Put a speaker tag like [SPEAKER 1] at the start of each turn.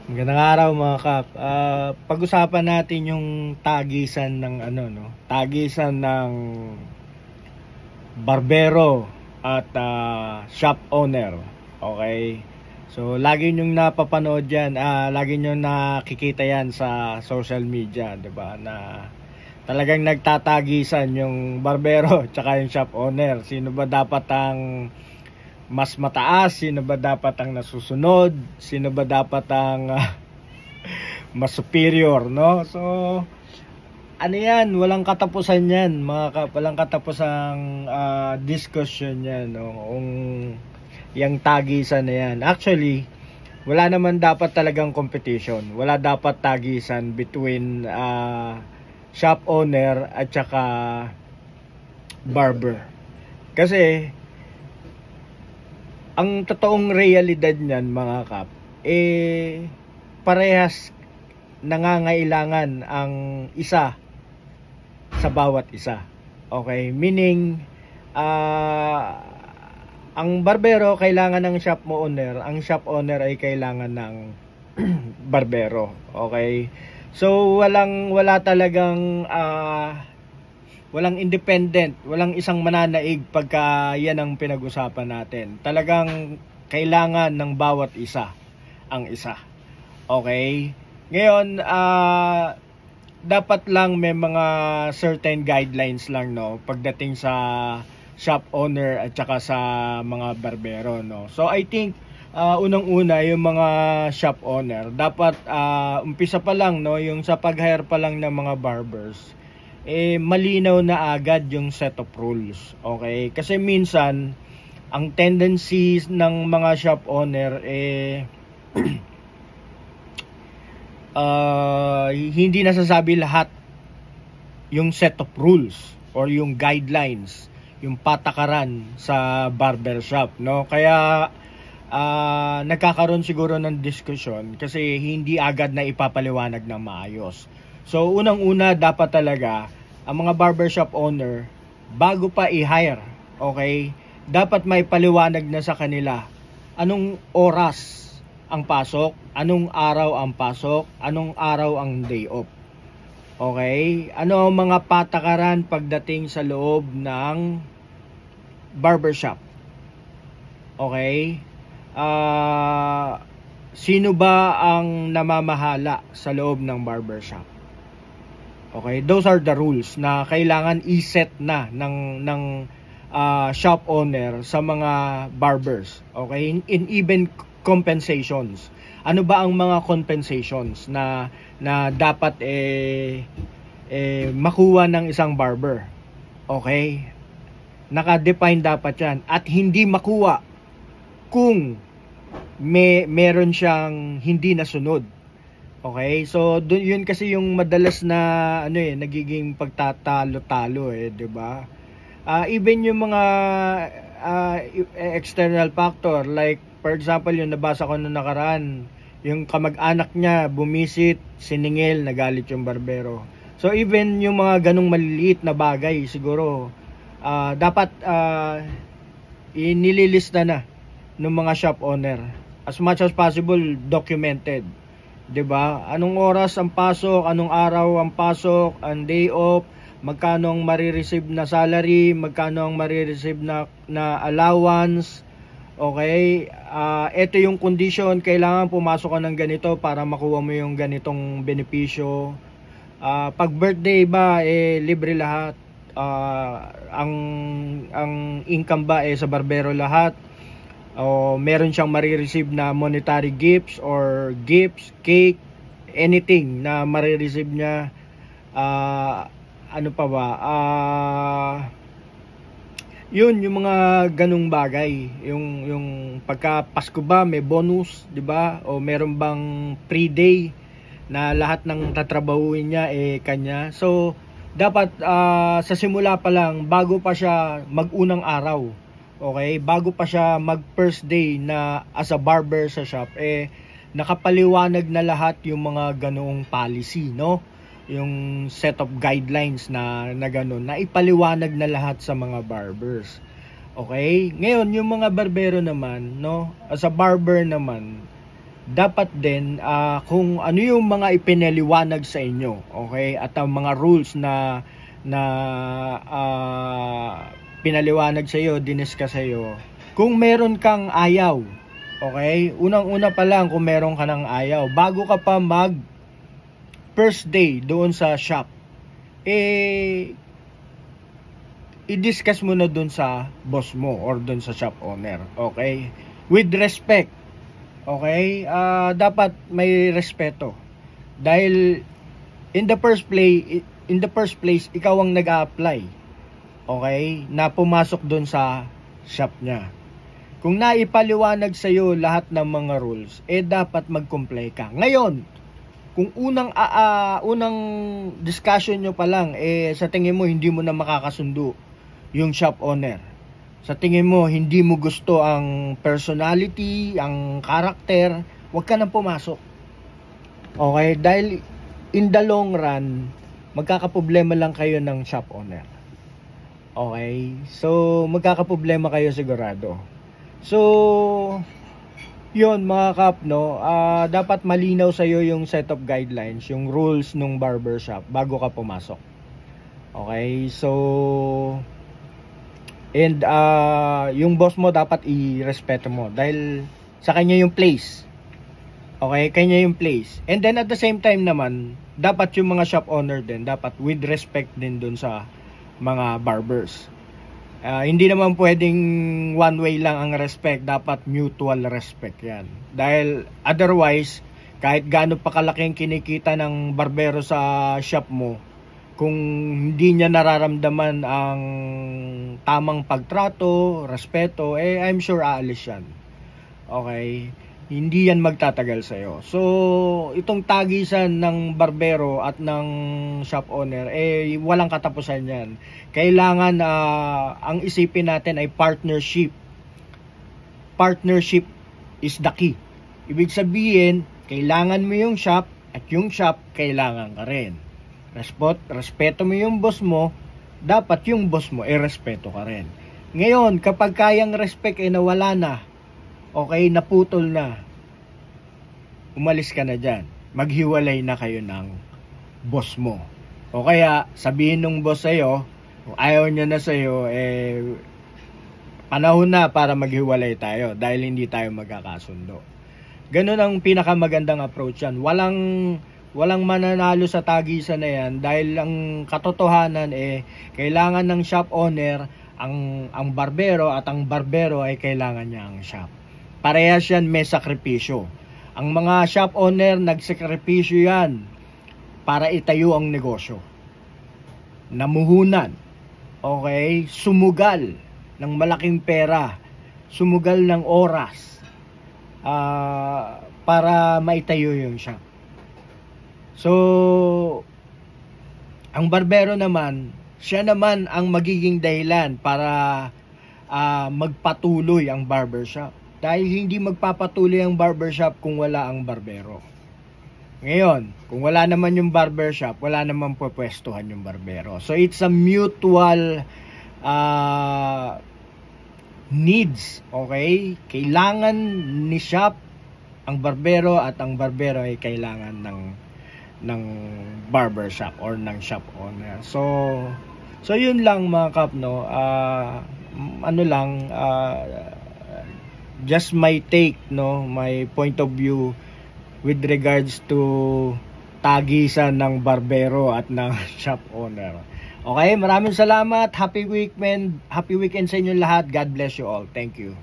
[SPEAKER 1] Magandang araw mga kap. Pag-usapan natin yung tagisan ng tagisan ng barbero at shop owner. Okay? So lagi niyong napapanood 'yan, lagi niyong nakikita 'yan sa social media, 'di ba? Na talagang nagtatagisan yung barbero at yung shop owner. Sino ba dapat ang mas mataas, sino ba dapat ang nasusunod, sino ba dapat ang mas superior, no? So ano yan, walang katapusan yan mga walang katapusang discussion yan, no? Yung tagisan na yan, actually wala naman dapat talagang competition, wala dapat tagisan between shop owner at saka barber. Kasi ang totoong realidad niyan mga kap, parehas nangangailangan ang isa sa bawat isa. Okay? Meaning, ang barbero kailangan ng shop owner, ang shop owner ay kailangan ng barbero. Okay? So, wala talagang walang independent, walang isang mananaig pagka yan ang pinag-usapan natin. Talagang kailangan ng bawat isa ang isa. Okay? Ngayon, dapat lang may mga certain guidelines lang, no, pagdating sa shop owner at saka sa mga barbero, no. So I think unang-una yung mga shop owner dapat umpisa pa lang, no, yung sa pag-hire pa lang ng mga barbers, malinaw na agad yung set of rules. Okay? Kasi minsan ang tendencies ng mga shop owner hindi nasasabi lahat yung set of rules or yung guidelines, yung patakaran sa barbershop, no? Kaya nagkakaroon siguro ng diskusyon kasi hindi agad na ipapaliwanag ng maayos. So unang-una dapat talaga ang mga barbershop owner, bago pa i-hire, okay, dapat may paliwanag na sa kanila anong oras ang pasok, anong araw ang pasok, anong araw ang day off. Okay? Ano ang mga patakaran pagdating sa loob ng barbershop? Okay? Sino ba ang namamahala sa loob ng barbershop? Okay? Those are the rules na kailangan i-set na ng shop owner sa mga barbers. Okay? In even compensations. Ano ba ang mga compensations na dapat makuha ng isang barber? Okay? Naka-define dapat 'yan at hindi makuha kung meron siyang hindi nasunod. Okay? So yun kasi yung madalas na nagiging pagtatalo-talo 'di ba? Even yung mga external factor, like for example yung nabasa ko noong nakaraan, yung kamag-anak niya bumisit, siningil, nagalit yung barbero. So even yung mga ganong maliliit na bagay siguro dapat inililista na ng mga shop owner, as much as possible documented, 'di ba? Anong oras ang pasok, anong araw ang pasok, ang day off, magkano ang marireceive na salary, magkano ang marireceive na allowance. Okay, ito yung condition, kailangan pumasok ka ng ganito para makuha mo yung ganitong benepisyo. Pag birthday ba, libre lahat. Ang income ba sa barbero lahat. O meron siyang marireceive na monetary gifts or gifts, cake, anything na marireceive niya. Ano pa ba? Yun yung mga ganung bagay, yung pagka Pasko ba may bonus, 'di ba? O meron bang pre-day na lahat ng tatrabahuin niya kanya. So dapat sa simula pa lang, bago pa siya mag-unang araw, okay, bago pa siya mag first day na as a barber sa shop, nakapaliwanag na lahat yung mga ganoong policy, no? Yung set of guidelines na gano'n, na ipaliwanag na lahat sa mga barbers. Okay? Ngayon, yung mga barbero naman, no? As a barber naman, dapat din kung ano yung mga ipinaliwanag sa inyo, okay? At ang mga rules na pinaliwanag sa iyo, diniscuss sa iyo. Kung meron kang ayaw, okay? Unang-una pa lang kung meron ka ng ayaw, bago ka pa mag first day doon sa shop, i-discuss mo na doon sa boss mo or doon sa shop owner, okay? With respect. Okay? Dapat may respeto. Dahil in the first place, ikaw ang nag-a-apply. Okay? Na pumasok doon sa shop niya. Kung naipaliwanag sa iyo lahat ng mga rules, dapat mag-comply ka. Ngayon, kung unang discussion nyo pa lang, sa tingin mo hindi mo na makakasundo yung shop owner. Sa tingin mo, hindi mo gusto ang personality, ang karakter, huwag ka nang pumasok. Okay? Dahil in the long run, magkakaproblema lang kayo ng shop owner. Okay? So, magkakaproblema kayo sigurado. So, yun mga kap, no? Dapat malinaw sa'yo yung set of guidelines, yung rules ng barbershop bago ka pumasok. Okay? So, and yung boss mo dapat i-respeto mo dahil sa kanya yung place. Okay, kanya yung place. And then at the same time naman, dapat yung mga shop owner din dapat with respect din dun sa mga barbers. Hindi naman pwedeng one way lang ang respect, dapat mutual respect yan. Dahil otherwise, kahit gaano pa kalaking kinikita ng barbero sa shop mo, kung hindi niya nararamdaman ang tamang pagtrato, respeto, I'm sure aalis yan. Okay? Hindi yan magtatagal sa'yo. So, itong tagisan ng barbero at ng shop owner, walang katapusan yan. Kailangan, ang isipin natin ay partnership. Partnership is the key. Ibig sabihin, kailangan mo yung shop at yung shop kailangan ka rin. Respeto mo yung boss mo, dapat yung boss mo respeto ka rin. Ngayon, kapag kayang respect nawala na, okay, naputol na, umalis ka na dyan. Maghiwalay na kayo ng boss mo. O kaya, sabihin ng boss sa'yo, kung ayaw niya na sa'yo, panahon na para maghiwalay tayo dahil hindi tayo magkakasundo. Ganun ang pinakamagandang approach yan. Walang mananalo sa tagisan na yan dahil ang katotohanan kailangan ng shop owner ang barbero at ang barbero ay kailangan niya ang shop. Parehas yan, may sakripisyo. Ang mga shop owner nagsakripisyo yan para itayo ang negosyo. Namuhunan, okay, sumugal ng malaking pera, sumugal ng oras para maitayo yung shop. So, ang barbero naman, siya naman ang magiging dahilan para magpatuloy ang barbershop. Dahil hindi magpapatuloy ang barbershop kung wala ang barbero. Ngayon, kung wala naman yung barbershop, wala naman pupwestuhan yung barbero. So, it's a mutual needs. Okay? Kailangan ni shop ang barbero at ang barbero ay kailangan ng barbershop or ng shop owner. So yun lang mga kap, no. Just my take, no, my point of view with regards to tagisan ng barbero at ng shop owner. Okay, maraming salamat. Happy weekend sa inyo lahat. God bless you all. Thank you.